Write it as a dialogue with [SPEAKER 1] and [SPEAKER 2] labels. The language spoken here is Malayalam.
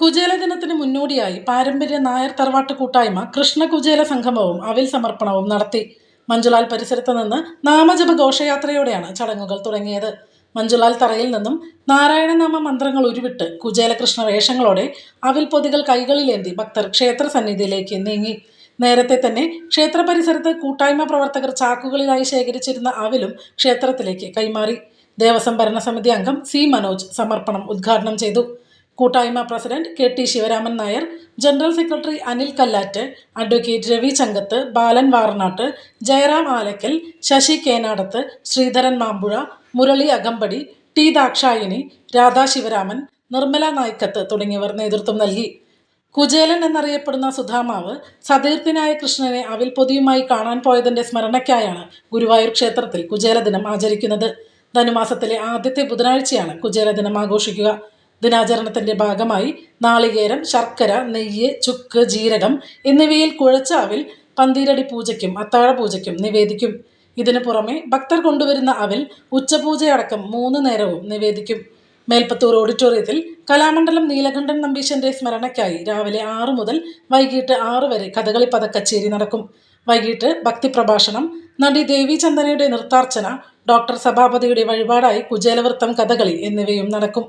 [SPEAKER 1] കുചേല ദിനത്തിന് മുന്നോടിയായി പാരമ്പര്യ നായർ തറവാട്ട് കൂട്ടായ്മ കൃഷ്ണ കുചേല സംഗമവും അവിൽ സമർപ്പണവും നടത്തി. മഞ്ജുളാൽ പരിസരത്ത് നിന്ന് നാമജപ ഘോഷയാത്രയോടെയാണ് ചടങ്ങുകൾ തുടങ്ങിയത്. മഞ്ജുളാൽ തറയിൽ നിന്നും നാരായണനാമ മന്ത്രങ്ങൾ ഉരുവിട്ട് കുചേല കൃഷ്ണ വേഷങ്ങളോടെ അവിൽ പൊതികൾ കൈകളിലേന്തി ഭക്തർ ക്ഷേത്ര സന്നിധിയിലേക്ക് നീങ്ങി. നേരത്തെ തന്നെ ക്ഷേത്ര പരിസരത്ത് കൂട്ടായ്മ പ്രവർത്തകർ ചാക്കുകളിലായി ശേഖരിച്ചിരുന്ന അവിലും ക്ഷേത്രത്തിലേക്ക് കൈമാറി. ദേവസ്വം ഭരണസമിതി അംഗം സി മനോജ് സമർപ്പണം ഉദ്ഘാടനം ചെയ്തു. കൂട്ടായ്മ president K T Sivaraman Nair, general secretary Anil Kallatt, advocate Ravi Changath, Balan Varanattu, Jayaram Alakkal, Sasi Kenadath, Sreedharan Mambuzha, Murali Akampadi, T Dakshayani, Radha Sivaraman, Nirmala Naikkath തുടങ്ങിയവർ നേതൃത്വം നൽകി. കുചേലൻ എന്നറിയപ്പെടുന്ന സുധാമാവ് സതീർത്ഥ്യനായ കൃഷ്ണനെ അവിൽ പൊതിയുമായി കാണാൻ പോയതിന്റെ സ്മരണയ്ക്കായാണ് ഗുരുവായൂർ ക്ഷേത്രത്തിൽ കുചേല ദിനം ആചരിക്കുന്നത്. ധനുമാസത്തിലെ ആദ്യത്തെ ബുധനാഴ്ചയാണ് കുചേല ദിനം ആഘോഷിക്കുക. ദിനാചരണത്തിന്റെ ഭാഗമായി നാളികേരം, ശർക്കര, നെയ്യ്, ചുക്ക്, ജീരകം എന്നിവയിൽ കുഴച്ച അവിൽ പന്തീരടി പൂജയ്ക്കും അത്താഴ പൂജയ്ക്കും നിവേദിക്കും. ഇതിനു പുറമെ ഭക്തർ കൊണ്ടുവരുന്ന അവിൽ ഉച്ചപൂജയടക്കം 3 നേരവും നിവേദിക്കും. മേൽപ്പത്തൂർ ഓഡിറ്റോറിയത്തിൽ കലാമണ്ഡലം നീലകണ്ഠൻ നമ്പീശന്റെ സ്മരണയ്ക്കായി രാവിലെ 6 മുതൽ വൈകിട്ട് 6 വരെ കഥകളി പദക്കച്ചേരി നടക്കും. വൈകിട്ട് ഭക്തിപ്രഭാഷണം, നടി ദേവി ചന്ദനയുടെ നൃത്താർച്ചന, ഡോക്ടർ സഭാപതിയുടെ വഴിപാടായി കുചേലവൃത്തം കഥകളി എന്നിവയും നടക്കും.